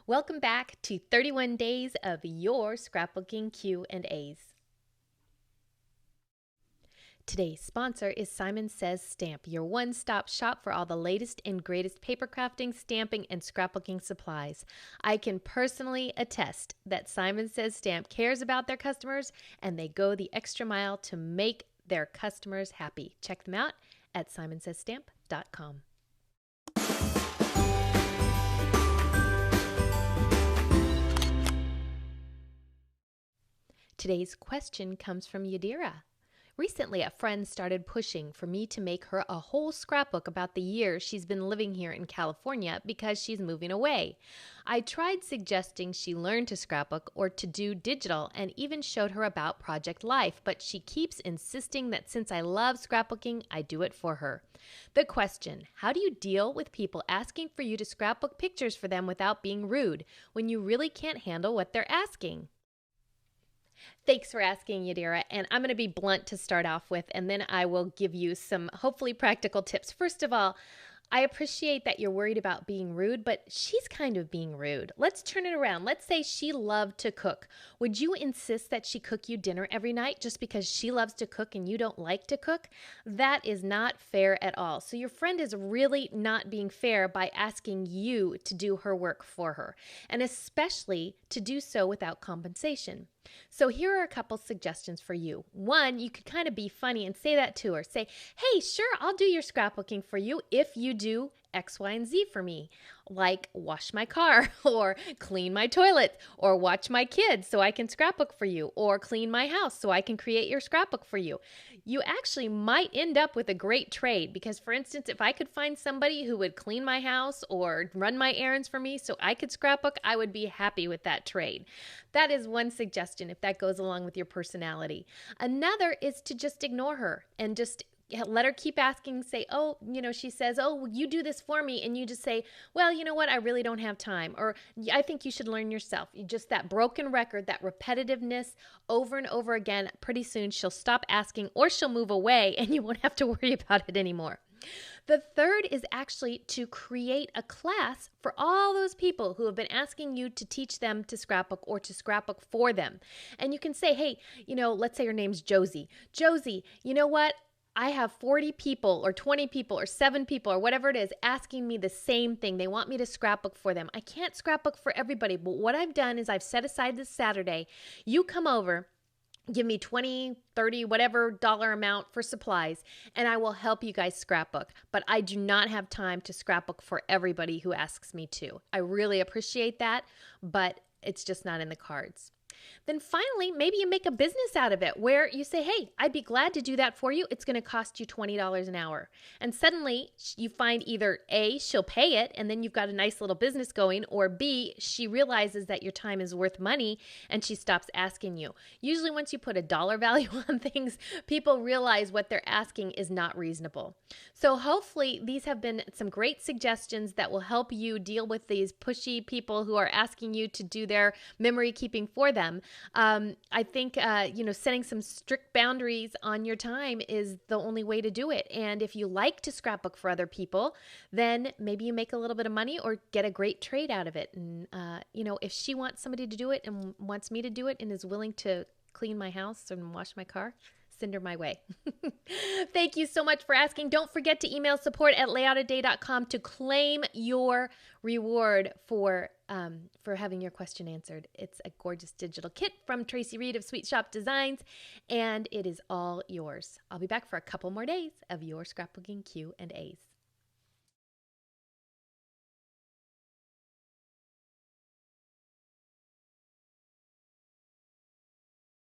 Welcome back to 31 days of your scrapbooking Q&As. Today's sponsor is Simon Says Stamp, your one-stop shop for all the latest and greatest paper crafting, stamping, and scrapbooking supplies. I can personally attest that Simon Says Stamp cares about their customers and they go the extra mile to make their customers happy. Check them out at simonsaysstamp.com. Today's question comes from Yadira. Recently, a friend started pushing for me to make her a whole scrapbook about the year she's been living here in California because she's moving away. I tried suggesting she learn to scrapbook or to do digital and even showed her about Project Life, but she keeps insisting that since I love scrapbooking, I do it for her. The question, how do you deal with people asking for you to scrapbook pictures for them without being rude when you really can't handle what they're asking? Thanks for asking, Yadira, and I'm going to be blunt to start off with, and then I will give you some hopefully practical tips. First of all, I appreciate that you're worried about being rude, but she's kind of being rude. Let's turn it around. Let's say she loved to cook. Would you insist that she cook you dinner every night just because she loves to cook and you don't like to cook? That is not fair at all. So your friend is really not being fair by asking you to do her work for her, and especially to do so without compensation. So here are a couple suggestions for you. One, you could kind of be funny and say that to her. Say, hey, sure, I'll do your scrapbooking for you if you do X, Y, and Z for me, like wash my car or clean my toilet or watch my kids so I can scrapbook for you or clean my house so I can create your scrapbook for you. You actually might end up with a great trade because, for instance, if I could find somebody who would clean my house or run my errands for me so I could scrapbook, I would be happy with that trade. That is one suggestion if that goes along with your personality. Another is to just ignore her and just let her keep asking, say, oh, she says, oh, you do this for me. And you just say, well, you know what? I really don't have time. Or I think you should learn yourself. Just that broken record, that repetitiveness over and over again. Pretty soon she'll stop asking or she'll move away and you won't have to worry about it anymore. The third is actually to create a class for all those people who have been asking you to teach them to scrapbook or to scrapbook for them. And you can say, hey, let's say her name's Josie. Josie, you know what? I have 40 people or 20 people or 7 people or whatever it is asking me the same thing. They want me to scrapbook for them. I can't scrapbook for everybody, but what I've done is I've set aside this Saturday. You come over, give me 20, 30, whatever dollar amount for supplies, and I will help you guys scrapbook. But I do not have time to scrapbook for everybody who asks me to. I really appreciate that, but it's just not in the cards. Then finally, maybe you make a business out of it where you say, hey, I'd be glad to do that for you. It's going to cost you $20 an hour. And suddenly you find either A, she'll pay it and then you've got a nice little business going, or B, she realizes that your time is worth money and she stops asking you. Usually once you put a dollar value on things, people realize what they're asking is not reasonable. So hopefully these have been some great suggestions that will help you deal with these pushy people who are asking you to do their memory keeping for them. I think, setting some strict boundaries on your time is the only way to do it. And if you like to scrapbook for other people, then maybe you make a little bit of money or get a great trade out of it. And, if she wants somebody to do it and wants me to do it and is willing to clean my house and wash my car, send her my way. Thank you so much for asking. Don't forget to email support@layoutaday.com to claim your reward for having your question answered. It's a gorgeous digital kit from Tracy Reed of Sweet Shop Designs, and it is all yours. I'll be back for a couple more days of your scrapbooking Q&As.